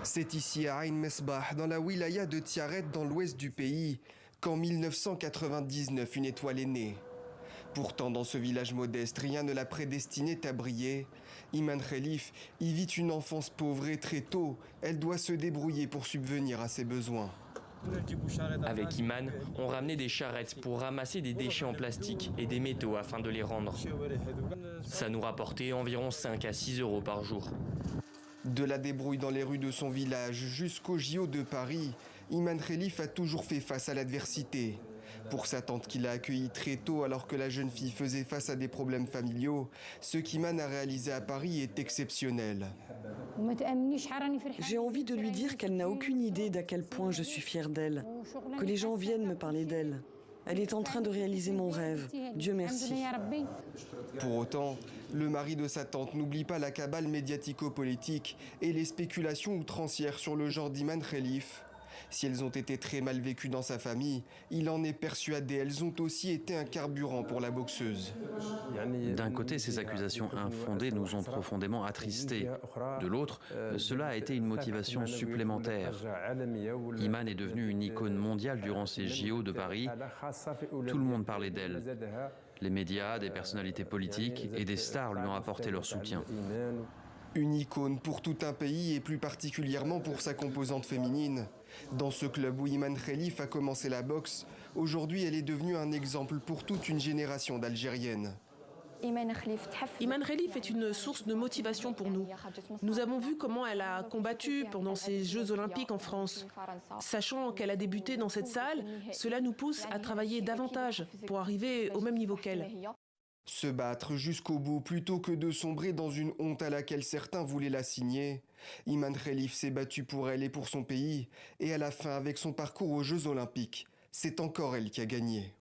C'est ici à Ain Mesbah, dans la wilaya de Tiaret, dans l'ouest du pays, qu'en 1999, une étoile est née. Pourtant, dans ce village modeste, rien ne la prédestinait à briller. Iman Khelif y vit une enfance pauvre et très tôt, elle doit se débrouiller pour subvenir à ses besoins. Avec Iman, on ramenait des charrettes pour ramasser des déchets en plastique et des métaux afin de les rendre. Ça nous rapportait environ 5 à 6 euros par jour. De la débrouille dans les rues de son village jusqu'au JO de Paris, Iman Khelif a toujours fait face à l'adversité. Pour sa tante qui l'a accueillie très tôt alors que la jeune fille faisait face à des problèmes familiaux, ce qu'Iman a réalisé à Paris est exceptionnel. J'ai envie de lui dire qu'elle n'a aucune idée d'à quel point je suis fière d'elle, que les gens viennent me parler d'elle. Elle est en train de réaliser mon rêve. Dieu merci. Pour autant, le mari de sa tante n'oublie pas la cabale médiatico-politique et les spéculations outrancières sur le genre d'Iman Khelif. Si elles ont été très mal vécues dans sa famille, il en est persuadé, elles ont aussi été un carburant pour la boxeuse. D'un côté, ces accusations infondées nous ont profondément attristés. De l'autre, cela a été une motivation supplémentaire. Iman est devenue une icône mondiale durant ces JO de Paris. Tout le monde parlait d'elle. Les médias, des personnalités politiques et des stars lui ont apporté leur soutien. Une icône pour tout un pays et plus particulièrement pour sa composante féminine. Dans ce club où Iman Khelif a commencé la boxe, aujourd'hui elle est devenue un exemple pour toute une génération d'Algériennes. Iman Khelif est une source de motivation pour nous. Nous avons vu comment elle a combattu pendant ces Jeux Olympiques en France. Sachant qu'elle a débuté dans cette salle, cela nous pousse à travailler davantage pour arriver au même niveau qu'elle. Se battre jusqu'au bout plutôt que de sombrer dans une honte à laquelle certains voulaient l'assigner. Iman Khelif s'est battu pour elle et pour son pays, et à la fin, avec son parcours aux Jeux Olympiques, c'est encore elle qui a gagné.